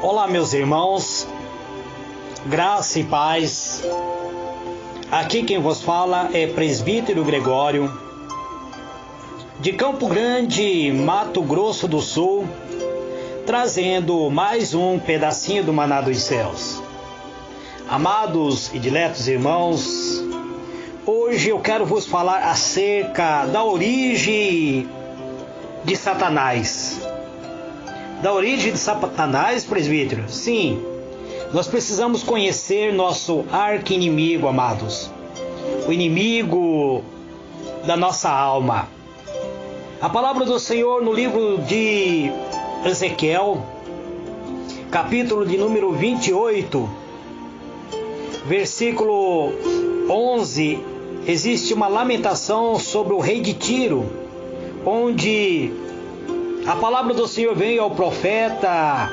Olá, meus irmãos, graça e paz. Aqui quem vos fala é Presbítero Gregório, de Campo Grande, Mato Grosso do Sul, trazendo mais um pedacinho do Maná dos Céus. Amados e diletos irmãos, hoje eu quero vos falar acerca da origem de Satanás. Da origem de Satanás, presbítero? Sim, nós precisamos conhecer nosso arqui-inimigo, amados. O inimigo da nossa alma. A palavra do Senhor no livro de Ezequiel, capítulo de número 28, versículo 11, existe uma lamentação sobre o rei de Tiro, onde a palavra do Senhor veio ao profeta,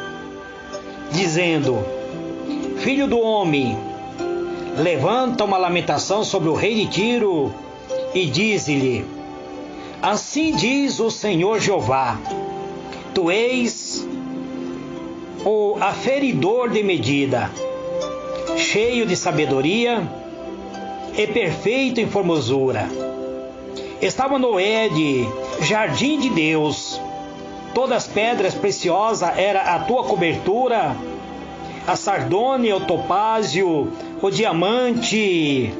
dizendo: Filho do homem, levanta uma lamentação sobre o rei de Tiro e dize-lhe: Assim diz o Senhor Jeová, tu és o aferidor de medida, cheio de sabedoria e perfeito em formosura. Estava no Éden, jardim de Deus. Todas as pedras preciosas era a tua cobertura, a sardônia, o topázio, o diamante,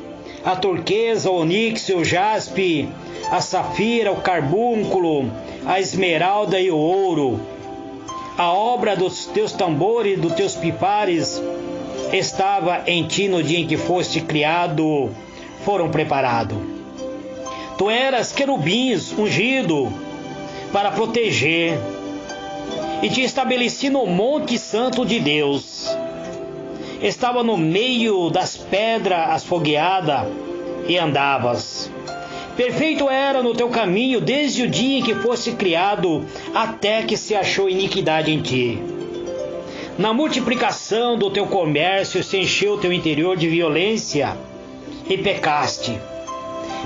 a turquesa, o oníxio, o jaspe, a safira, o carbúnculo, a esmeralda e o ouro. A obra dos teus tambores, dos teus pipares, estava em ti no dia em que foste criado, foram preparados. Tu eras querubins ungido para proteger, e te estabeleci no Monte Santo de Deus. Estava no meio das pedras asfogueadas e andavas. Perfeito era no teu caminho desde o dia em que foste criado, até que se achou iniquidade em ti. Na multiplicação do teu comércio se encheu o teu interior de violência e pecaste.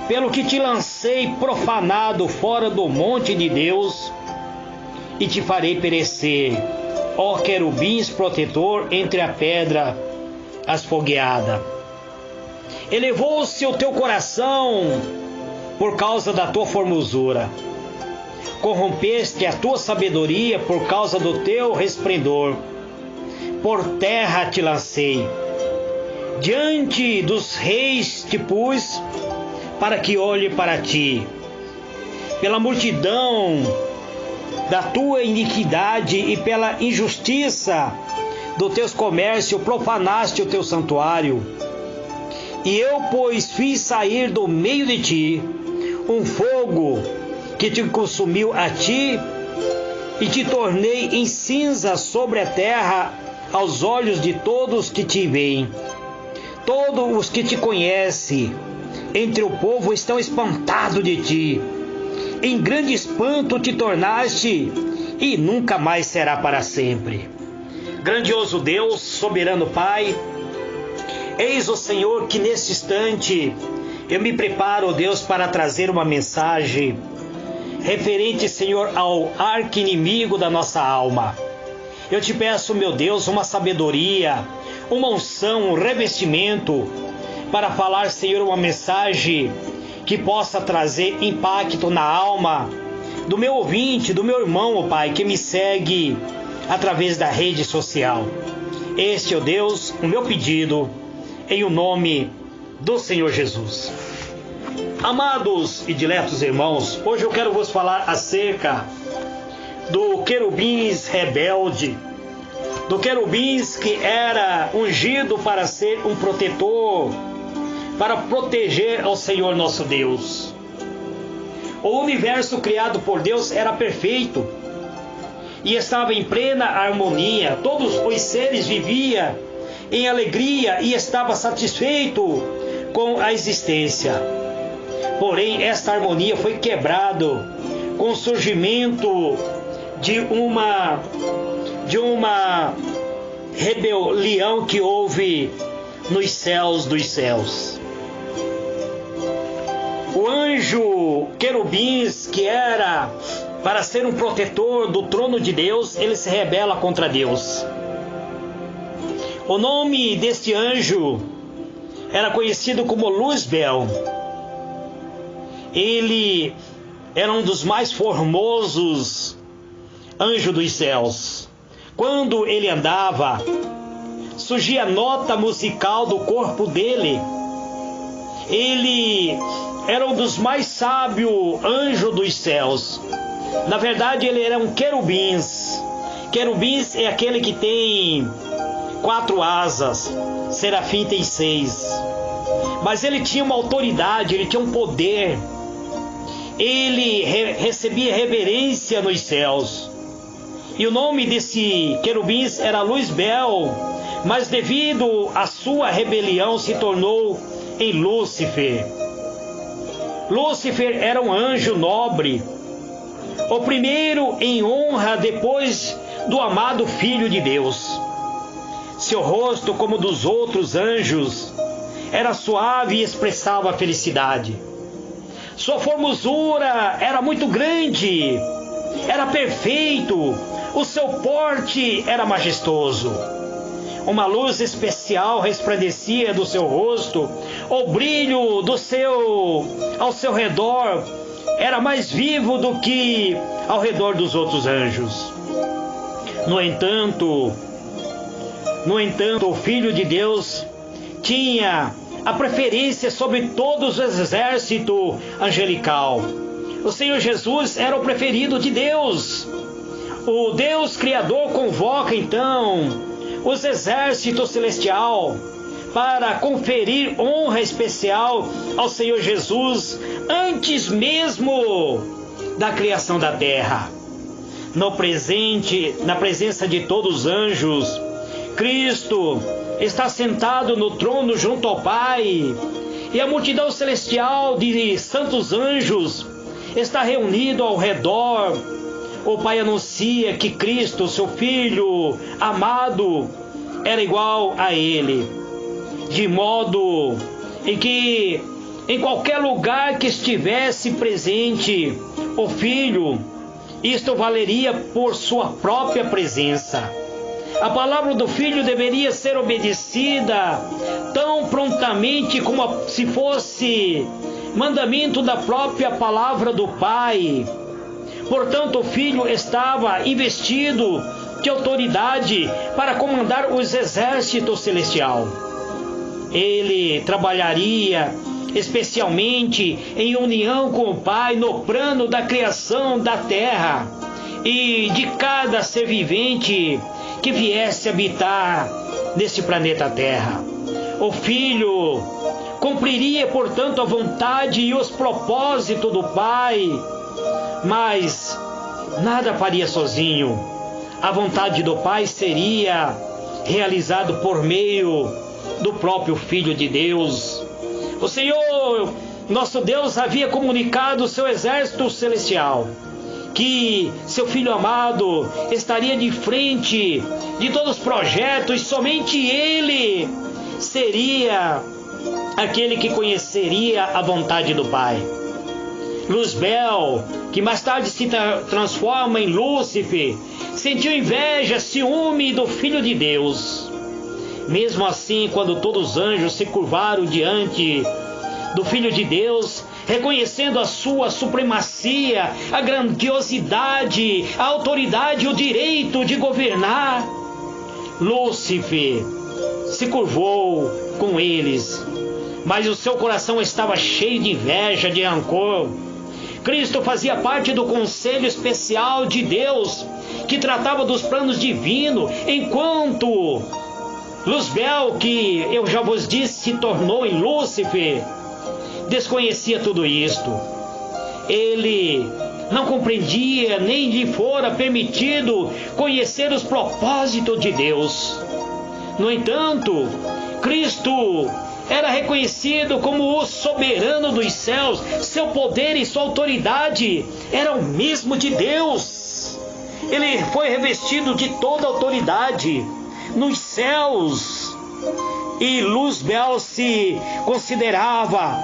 Pelo que te lancei profanado fora do monte de Deus, e te farei perecer, ó querubins protetor entre a pedra asfogueada. Elevou-se o teu coração por causa da tua formosura. Corrompeste a tua sabedoria por causa do teu resplendor. Por terra te lancei. Diante dos reis te pus, para que olhe para ti. Pela multidão da tua iniquidade e pela injustiça do teus comércios profanaste o teu santuário. E eu, pois, fiz sair do meio de ti um fogo que te consumiu a ti, e te tornei em cinza sobre a terra aos olhos de todos que te veem. Todos os que te conhecem entre o povo estão espantados de ti. Em grande espanto te tornaste, e nunca mais será para sempre. Grandioso Deus, soberano Pai, eis o Senhor que neste instante eu me preparo, Deus, para trazer uma mensagem referente, Senhor, ao arqui-inimigo da nossa alma. Eu te peço, meu Deus, uma sabedoria, uma unção, um revestimento, para falar, Senhor, uma mensagem que possa trazer impacto na alma do meu ouvinte, do meu irmão, ó Pai, que me segue através da rede social. Este é, ó Deus, o meu pedido, em o nome do Senhor Jesus. Amados e diletos irmãos, hoje eu quero vos falar acerca do querubins rebelde, do querubins que era ungido para ser um protetor, para proteger ao Senhor nosso Deus. O universo criado por Deus era perfeito e estava em plena harmonia. Todos os seres viviam em alegria e estavam satisfeitos com a existência. Porém, esta harmonia foi quebrada com o surgimento de uma rebelião que houve nos céus dos céus. anjo querubins, que era para ser um protetor do trono de Deus, ele se rebela contra Deus. O nome deste anjo era conhecido como Luzbel. Ele era um dos mais formosos anjos dos céus. Quando ele andava, surgia a nota musical do corpo dele. Ele era um dos mais sábios anjos dos céus. Na verdade, ele era um querubins. Querubins é aquele que tem 4 asas. Serafim tem 6. Mas ele tinha uma autoridade, ele tinha um poder. Ele recebia reverência nos céus. E o nome desse querubins era Luzbel, mas devido à sua rebelião se tornou em Lúcifer. Lúcifer era um anjo nobre, o primeiro em honra depois do amado Filho de Deus. Seu rosto, como dos outros anjos, era suave e expressava felicidade. Sua formosura era muito grande, era perfeito, o seu porte era majestoso. Uma luz especial resplandecia do seu rosto, o brilho ao seu redor era mais vivo do que ao redor dos outros anjos. No entanto, o Filho de Deus tinha a preferência sobre todos os exércitos angelical. O Senhor Jesus era o preferido de Deus. O Deus Criador convoca então os exércitos celestial para conferir honra especial ao Senhor Jesus antes mesmo da criação da terra. Na presença de todos os anjos, Cristo está sentado no trono junto ao Pai, e a multidão celestial de santos anjos está reunido ao redor. O Pai anuncia que Cristo, seu Filho amado, era igual a Ele, de modo em que em qualquer lugar que estivesse presente o Filho, isto valeria por sua própria presença. A palavra do Filho deveria ser obedecida tão prontamente como se fosse mandamento da própria palavra do Pai. Portanto, o Filho estava investido de autoridade para comandar os exércitos celestiais. Ele trabalharia especialmente em união com o Pai no plano da criação da terra e de cada ser vivente que viesse habitar nesse planeta Terra. O Filho cumpriria, portanto, a vontade e os propósitos do Pai, mas nada faria sozinho. A vontade do Pai seria realizada por meio do próprio Filho de Deus. O Senhor, nosso Deus, havia comunicado ao seu exército celestial que seu Filho amado estaria de frente de todos os projetos, e somente Ele seria aquele que conheceria a vontade do Pai. Luzbel, que mais tarde se transforma em Lúcifer, sentiu inveja, ciúme do Filho de Deus. Mesmo assim, quando todos os anjos se curvaram diante do Filho de Deus, reconhecendo a sua supremacia, a grandiosidade, a autoridade e o direito de governar, Lúcifer se curvou com eles, mas o seu coração estava cheio de inveja, de rancor. Cristo fazia parte do conselho especial de Deus, que tratava dos planos divinos, enquanto Luzbel, que eu já vos disse, se tornou em Lúcifer, desconhecia tudo isto. Ele não compreendia, nem lhe fora permitido conhecer os propósitos de Deus. No entanto, Cristo era reconhecido como o soberano dos céus. Seu poder e sua autoridade eram o mesmo de Deus. Ele foi revestido de toda autoridade nos céus, e Luzbel se considerava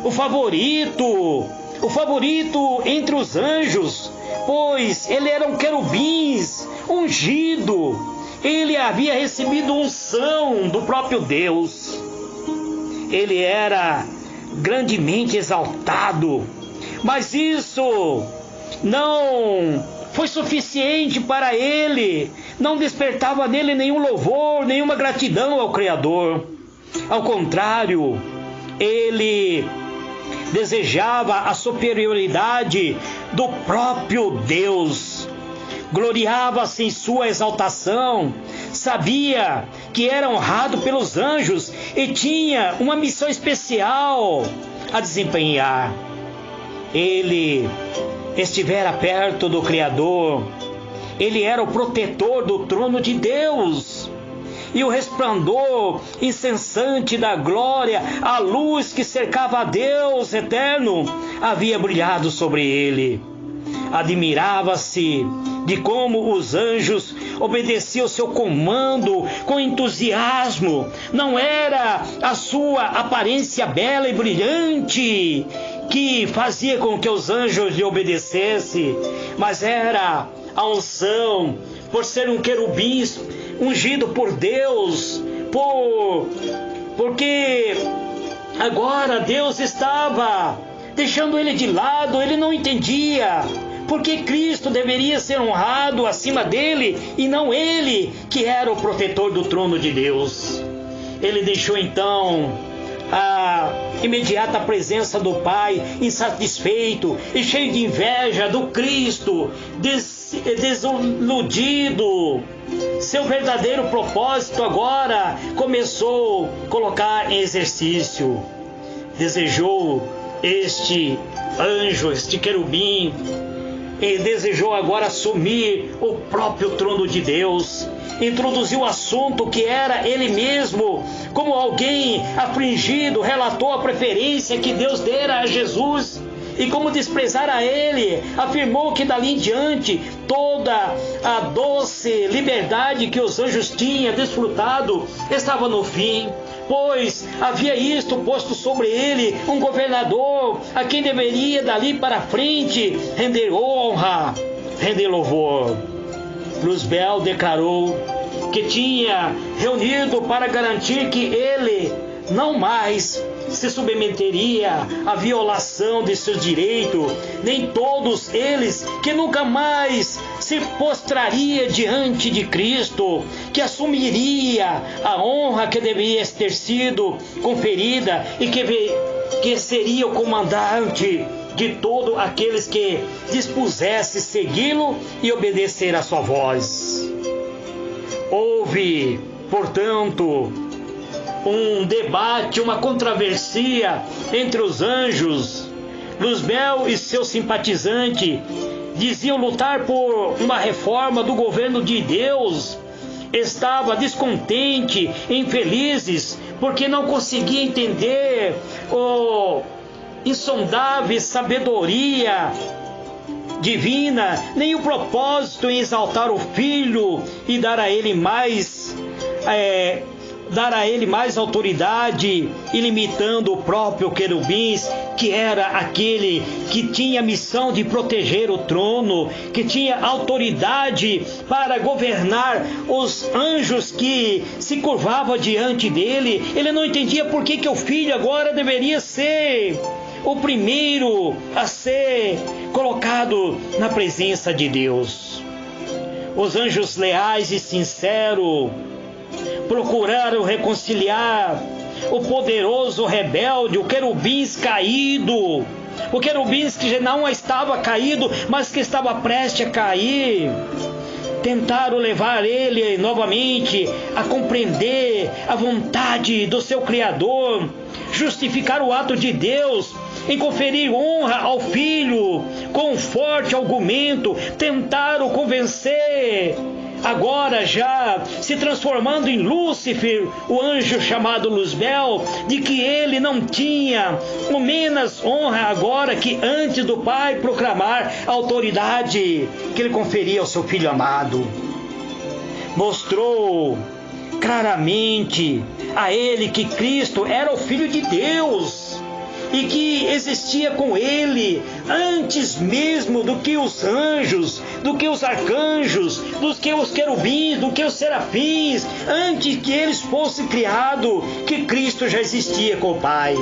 o favorito o favorito entre os anjos, pois ele era um querubins ungido. Ele havia recebido unção do próprio Deus. Ele era grandemente exaltado, mas isso não foi suficiente para ele, não despertava nele nenhum louvor, nenhuma gratidão ao Criador. Ao contrário, ele desejava a superioridade do próprio Deus, gloriava-se em sua exaltação, sabia que era honrado pelos anjos e tinha uma missão especial a desempenhar. Ele estivera perto do Criador, ele era o protetor do trono de Deus, e o resplandor incessante da glória, a luz que cercava a Deus eterno, havia brilhado sobre ele. Admirava-se de como os anjos obedeciam seu comando com entusiasmo. Não era a sua aparência bela e brilhante que fazia com que os anjos lhe obedecessem, mas era a unção, por ser um querubim ungido por Deus, porque agora Deus estava deixando ele de lado. Ele não entendia porque Cristo deveria ser honrado acima dele e não ele, que era o protetor do trono de Deus. Ele deixou então a imediata presença do Pai, insatisfeito e cheio de inveja do Cristo, desiludido. Seu verdadeiro propósito agora começou a colocar em exercício. Desejou este anjo, este querubim, e desejou agora assumir o próprio trono de Deus. Introduziu o assunto que era ele mesmo, como alguém afligido, relatou a preferência que Deus dera a Jesus e como desprezar a ele. Afirmou que dali em diante toda a doce liberdade que os anjos tinham desfrutado estava no fim, pois havia isto posto sobre ele um governador a quem deveria dali para frente render honra, render louvor. Luzbel declarou que tinha reunido para garantir que ele não mais se submeteria à violação de seus direitos, nem todos eles, que nunca mais se prostraria diante de Cristo, que assumiria a honra que deveria ter sido conferida e que seria o comandante de todos aqueles que dispusessem segui-lo e obedecer a sua voz. Houve, portanto, um debate, uma controvérsia entre os anjos. Luzbel e seu simpatizante diziam lutar por uma reforma do governo de Deus. Estava descontente, infelizes, porque não conseguia entender a insondável sabedoria divina, nem o propósito em exaltar o Filho e dar a ele mais autoridade, ilimitando o próprio querubins, que era aquele que tinha a missão de proteger o trono, que tinha autoridade para governar os anjos que se curvavam diante dele. Ele não entendia por que o Filho agora deveria ser o primeiro a ser colocado na presença de Deus. Os anjos leais e sinceros procuraram reconciliar o poderoso rebelde, o querubins caído, o querubins que não estava caído, mas que estava prestes a cair. Tentaram levar ele novamente a compreender a vontade do seu Criador, justificar o ato de Deus em conferir honra ao Filho com um forte argumento. Tentaram convencer, agora já se transformando em Lúcifer, o anjo chamado Luzbel, de que ele não tinha o menos honra agora que antes do Pai proclamar a autoridade que ele conferia ao seu Filho amado. Mostrou claramente a ele que Cristo era o Filho de Deus e que existia com ele antes mesmo do que os anjos, do que os arcanjos, do que os querubins, do que os serafins, antes que eles fossem criados, que Cristo já existia com o Pai,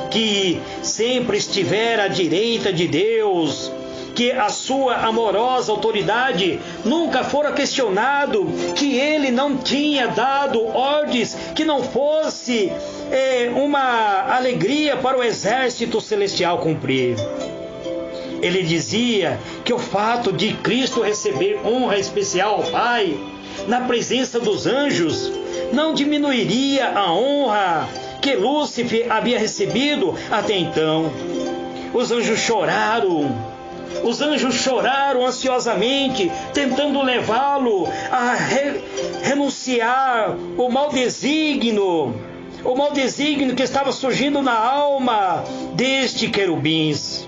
que sempre estivera à direita de Deus, que a sua amorosa autoridade nunca fora questionado, que ele não tinha dado ordens que não fosse uma alegria para o exército celestial cumprir. Ele dizia que o fato de Cristo receber honra especial ao Pai, na presença dos anjos, não diminuiria a honra que Lúcifer havia recebido até então. Os anjos choraram ansiosamente, tentando levá-lo a renunciar o mau desígnio que estava surgindo na alma deste querubins,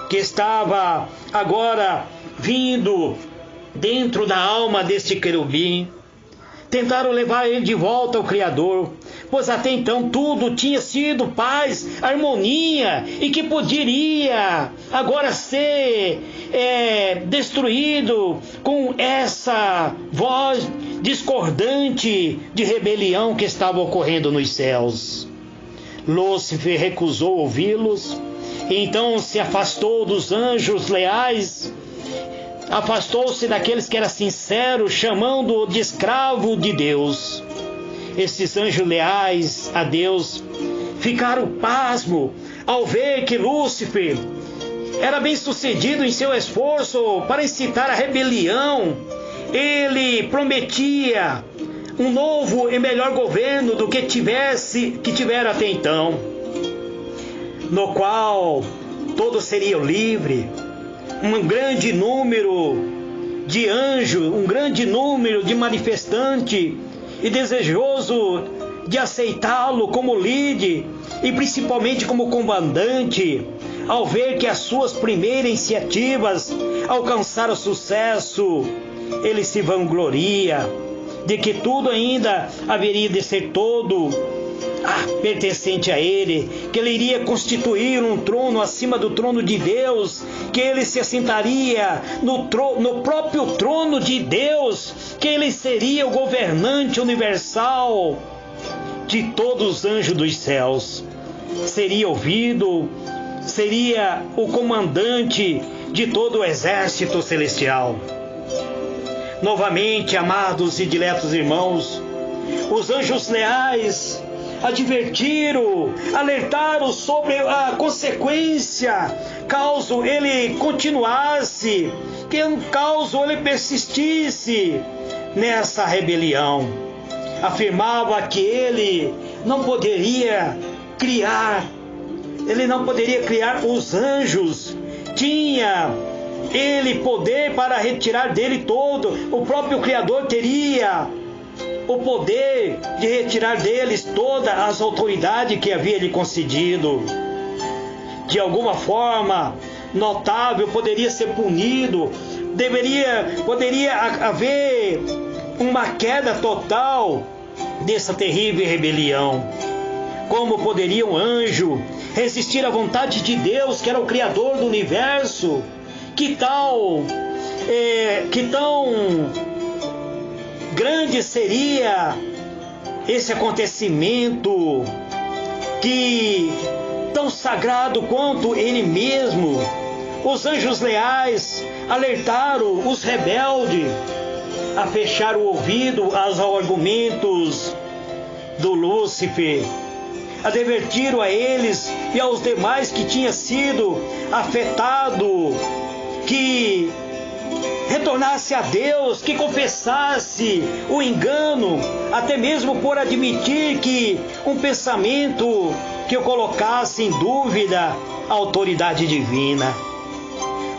que estava agora vindo dentro da alma deste querubim. Tentaram levar ele de volta ao Criador, pois até então tudo tinha sido paz, harmonia, e que poderia agora ser destruído com essa voz discordante de rebelião que estava ocorrendo nos céus. Lúcifer recusou ouvi-los, e então se afastou dos anjos leais, afastou-se daqueles que eram sinceros, chamando-o de escravo de Deus. Esses anjos leais a Deus ficaram pasmos ao ver que Lúcifer era bem sucedido em seu esforço para incitar a rebelião. Ele prometia um novo e melhor governo do que tivera até então, no qual todos seriam livres. Um grande número de anjos, um grande número de manifestantes, e desejoso de aceitá-lo como líder e principalmente como comandante, ao ver que as suas primeiras iniciativas alcançaram sucesso, ele se vangloria de que tudo ainda haveria de ser todo pertencente a ele, que ele iria constituir um trono acima do trono de Deus, que ele se assentaria no próprio trono de Deus, que ele seria o governante universal de todos os anjos dos céus, seria ouvido, seria o comandante de todo o exército celestial. Novamente, amados e diletos irmãos, os anjos leais advertiram, alertaram sobre a consequência caso ele continuasse, caso ele persistisse nessa rebelião. Afirmava que ele não poderia criar os anjos, tinha ele poder para retirar dele todo, o próprio Criador teria o poder de retirar deles todas as autoridades que havia lhe concedido. De alguma forma notável poderia ser punido, poderia haver uma queda total dessa terrível rebelião. Como poderia um anjo resistir à vontade de Deus, que era o Criador do universo? Que tão grande seria esse acontecimento, que tão sagrado quanto ele mesmo. Os anjos leais alertaram os rebeldes a fechar o ouvido aos argumentos do Lúcifer, advertiram a eles e aos demais que tinha sido afetado, que retornasse a Deus, que confessasse o engano, até mesmo por admitir que um pensamento que o colocasse em dúvida a autoridade divina.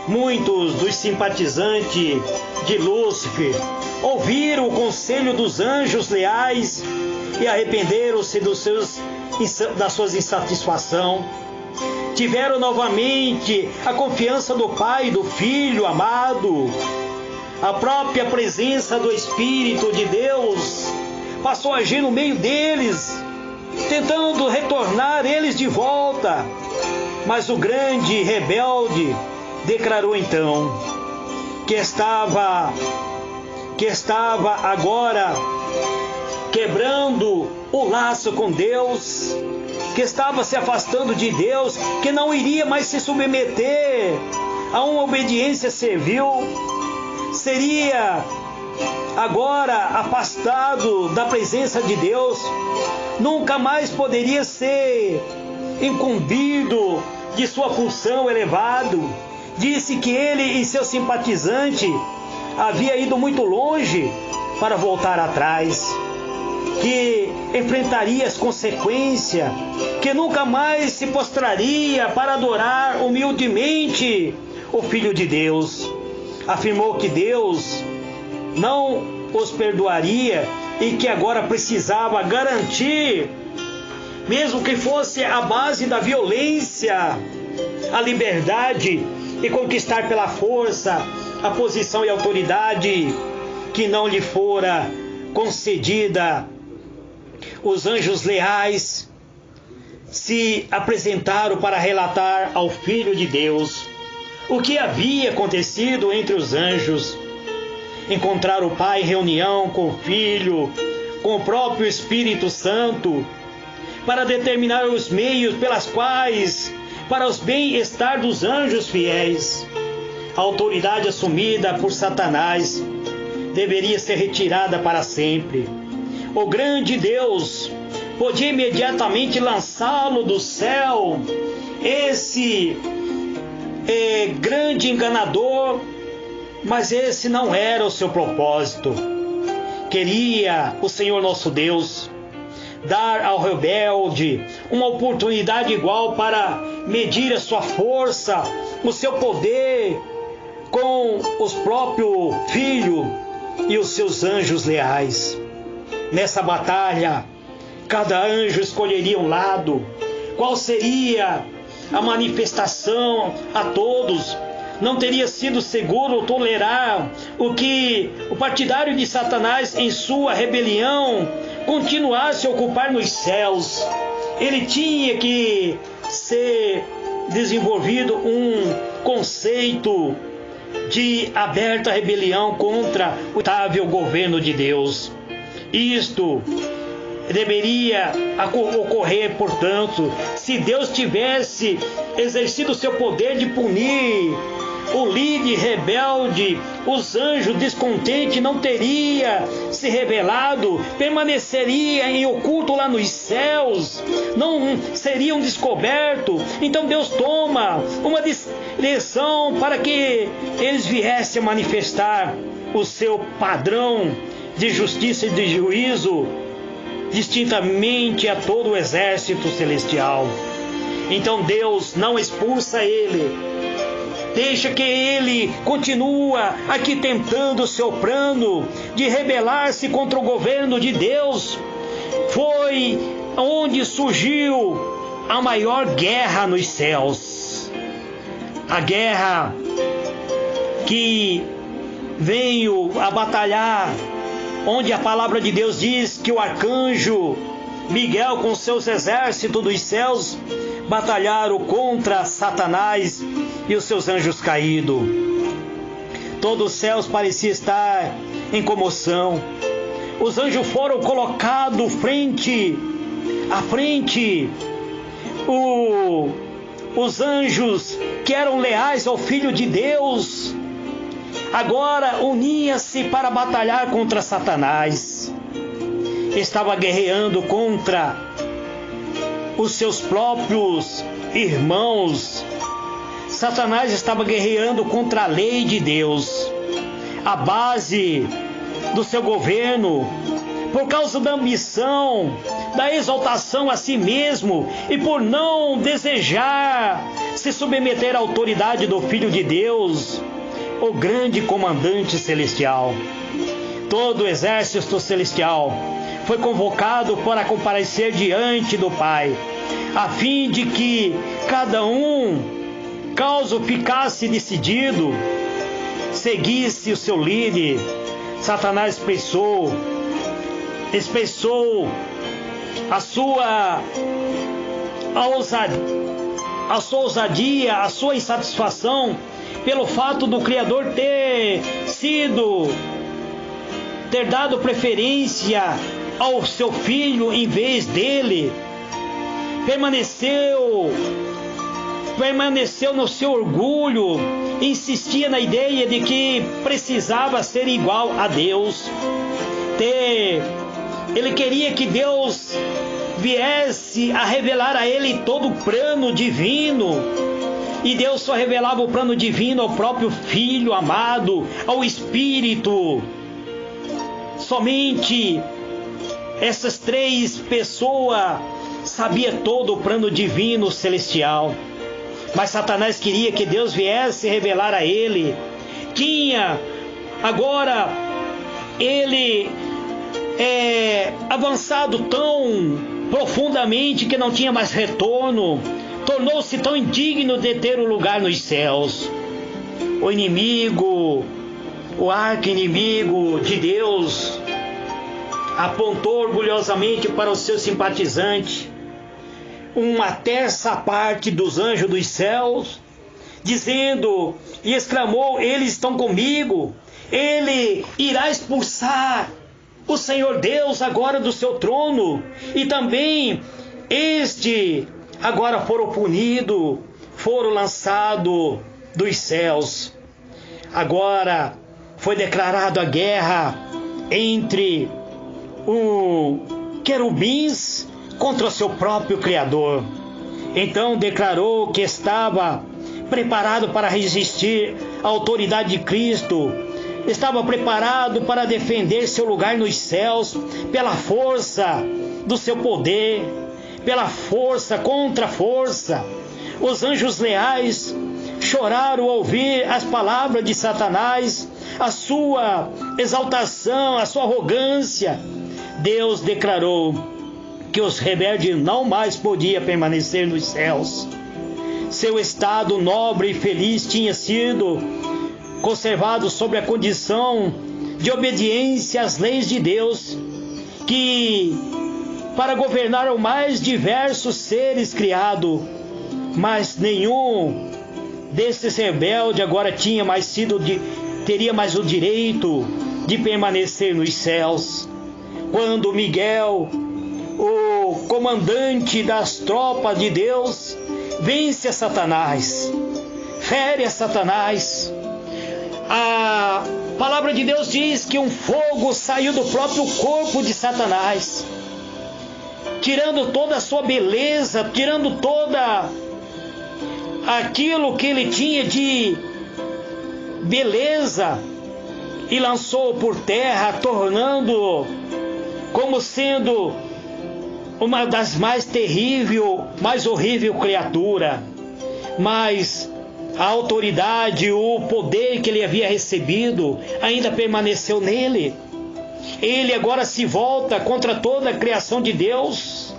Muitos dos simpatizantes de Lúcifer ouviram o conselho dos anjos leais e arrependeram-se das suas insatisfações. Tiveram novamente a confiança do Pai e do Filho amado. A própria presença do Espírito de Deus passou a agir no meio deles, tentando retornar eles de volta. Mas o grande rebelde declarou então que estava agora quebrando o laço com Deus, que estava se afastando de Deus, que não iria mais se submeter a uma obediência servil, seria agora afastado da presença de Deus, nunca mais poderia ser incumbido de sua função elevada. Disse que ele e seu simpatizante havia ido muito longe para voltar atrás, que enfrentaria as consequências, que nunca mais se prostraria para adorar humildemente o Filho de Deus. Afirmou que Deus não os perdoaria e que agora precisava garantir, mesmo que fosse a base da violência, a liberdade e conquistar pela força a posição e autoridade que não lhe fora concedida. Os anjos leais se apresentaram para relatar ao Filho de Deus o que havia acontecido entre os anjos. Encontraram o Pai em reunião com o Filho, com o próprio Espírito Santo, para determinar os meios pelas quais, para os bem-estar dos anjos fiéis, a autoridade assumida por Satanás deveria ser retirada para sempre. O grande Deus podia imediatamente lançá-lo do céu. Esse grande enganador, mas esse não era o seu propósito. Queria o Senhor nosso Deus dar ao rebelde uma oportunidade igual para medir a sua força, o seu poder com os próprios filhos e os seus anjos leais. Nessa batalha, cada anjo escolheria um lado. Qual seria a manifestação a todos? Não teria sido seguro tolerar o que o partidário de Satanás, em sua rebelião, continuasse a ocupar nos céus. Ele tinha que ser desenvolvido um conceito de aberta rebelião contra o imutável governo de Deus. Isto deveria ocorrer, portanto, se Deus tivesse exercido o seu poder de punir o líder rebelde. Os anjos descontentes não teriam se rebelado, permaneceria em oculto lá nos céus, não seriam descobertos. Então Deus toma uma direção para que eles viessem a manifestar o seu padrão de justiça e de juízo distintamente a todo o exército celestial. Então Deus não expulsa ele, deixa que ele continua aqui tentando o seu plano de rebelar-se contra o governo de Deus. Foi onde surgiu a maior guerra nos céus, a guerra que veio a batalhar, onde a palavra de Deus diz que o arcanjo Miguel com seus exércitos dos céus batalharam contra Satanás e os seus anjos caídos. Todos os céus pareciam estar em comoção. Os anjos foram colocados frente a frente. Os anjos que eram leais ao Filho de Deus agora uniam-se para batalhar contra Satanás. Estava guerreando contra os seus próprios irmãos. Satanás estava guerreando contra a lei de Deus, a base do seu governo, por causa da ambição, da exaltação a si mesmo e por não desejar se submeter à autoridade do Filho de Deus, o grande comandante celestial. Todo o exército celestial foi convocado para comparecer diante do Pai, a fim de que cada um, caso ficasse decidido, seguisse o seu líder. Satanás expressou a sua ousadia, a sua insatisfação pelo fato do Criador ter dado preferência ao seu filho em vez dele, permaneceu no seu orgulho, insistia na ideia de que precisava ser igual a Deus. Ele queria que Deus viesse a revelar a ele todo o plano divino, e Deus só revelava o plano divino ao próprio Filho amado, ao Espírito. Somente essas três pessoas sabiam todo o plano divino celestial. Mas Satanás queria que Deus viesse revelar a ele. Agora ele avançado tão profundamente que não tinha mais retorno, tornou-se tão indigno de ter um lugar nos céus. O inimigo, o arqui-inimigo de Deus, apontou orgulhosamente para os seus simpatizantes uma terça parte dos anjos dos céus, dizendo e exclamou: eles estão comigo, ele irá expulsar o Senhor Deus agora do seu trono, e também agora foram punidos, foram lançados dos céus. Agora foi declarado a guerra entre os querubins contra o seu próprio Criador. Então declarou que estava preparado para resistir à autoridade de Cristo, estava preparado para defender seu lugar nos céus pela força do seu poder, pela força contra a força. Os anjos leais choraram ao ouvir as palavras de Satanás, a sua exaltação, a sua arrogância. Deus declarou que os rebeldes não mais podiam permanecer nos céus. Seu estado nobre e feliz tinha sido conservado sob a condição de obediência às leis de Deus, que para governar os mais diversos seres criados, mas nenhum desses rebeldes agora teria mais o direito de permanecer nos céus. Quando Miguel, o comandante das tropas de Deus, vence a Satanás, fere a Satanás, a palavra de Deus diz que um fogo saiu do próprio corpo de Satanás, tirando toda a sua beleza, tirando toda aquilo que ele tinha de beleza, e lançou por terra, tornando como sendo uma das mais terrível, mais horrível criatura. Mas a autoridade, o poder que ele havia recebido ainda permaneceu nele. Ele agora se volta contra toda a criação de Deus.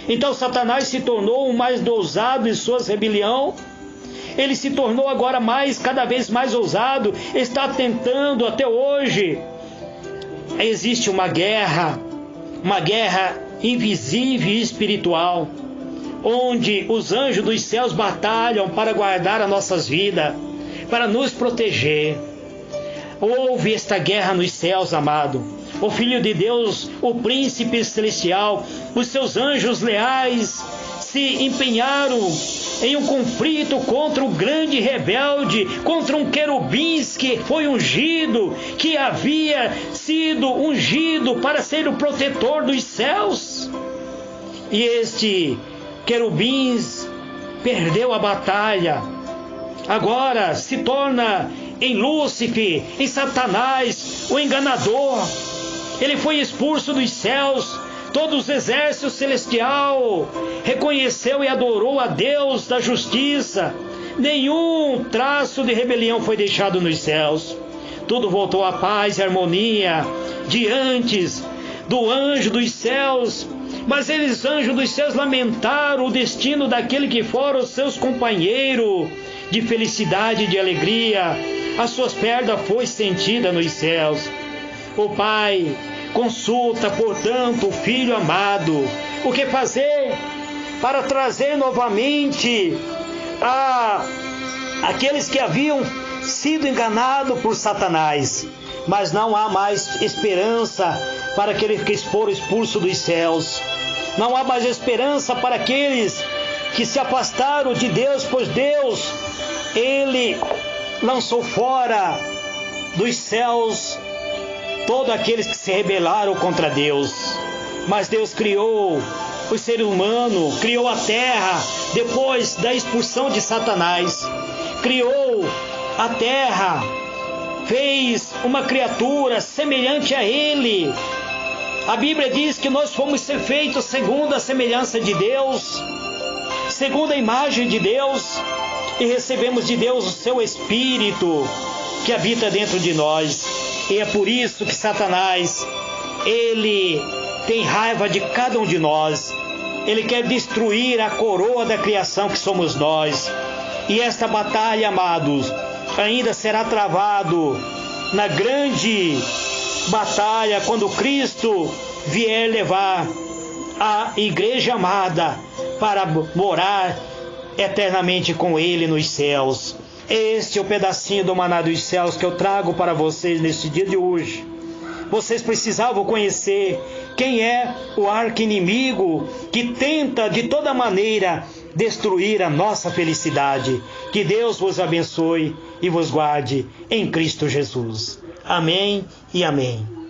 Então Satanás se tornou o mais ousado em suas rebelião. Ele se tornou agora cada vez mais ousado, está tentando até hoje. Existe uma guerra invisível e espiritual, onde os anjos dos céus batalham para guardar as nossas vidas, para nos proteger. Houve esta guerra nos céus, amado. O Filho de Deus, o Príncipe Celestial, os seus anjos leais se empenharam em um conflito contra o grande rebelde, contra um querubins que foi ungido, que havia sido ungido para ser o protetor dos céus. E este querubins perdeu a batalha. Agora se torna em Lúcifer, em Satanás, o enganador. Ele foi expulso dos céus. Todo o exército celestial reconheceu e adorou a Deus da justiça. Nenhum traço de rebelião foi deixado nos céus. Tudo voltou à paz e harmonia diante do anjo dos céus. Mas eles, anjos dos céus, lamentaram o destino daquele que foram os seus companheiros de felicidade e de alegria. As suas perdas foi sentida nos céus. O Pai Consulta, portanto, o Filho amado, o que fazer para trazer novamente aqueles que haviam sido enganados por Satanás. Mas não há mais esperança para aqueles que foram expulsos dos céus. Não há mais esperança para aqueles que se afastaram de Deus, pois Deus, Ele lançou fora dos céus todos aqueles que se rebelaram contra Deus. Mas Deus criou o ser humano, criou a terra depois da expulsão de Satanás. Criou a terra, fez uma criatura semelhante a Ele. A Bíblia diz que nós fomos feitos segundo a semelhança de Deus, segundo a imagem de Deus, e recebemos de Deus o seu Espírito que habita dentro de nós. E é por isso que Satanás, ele tem raiva de cada um de nós. Ele quer destruir a coroa da criação que somos nós. E esta batalha, amados, ainda será travado na grande batalha quando Cristo vier levar a igreja amada para morar eternamente com Ele nos céus. Este é o pedacinho do maná dos céus que eu trago para vocês neste dia de hoje. Vocês precisavam conhecer quem é o arqui-inimigo que tenta de toda maneira destruir a nossa felicidade. Que Deus vos abençoe e vos guarde em Cristo Jesus. Amém e amém.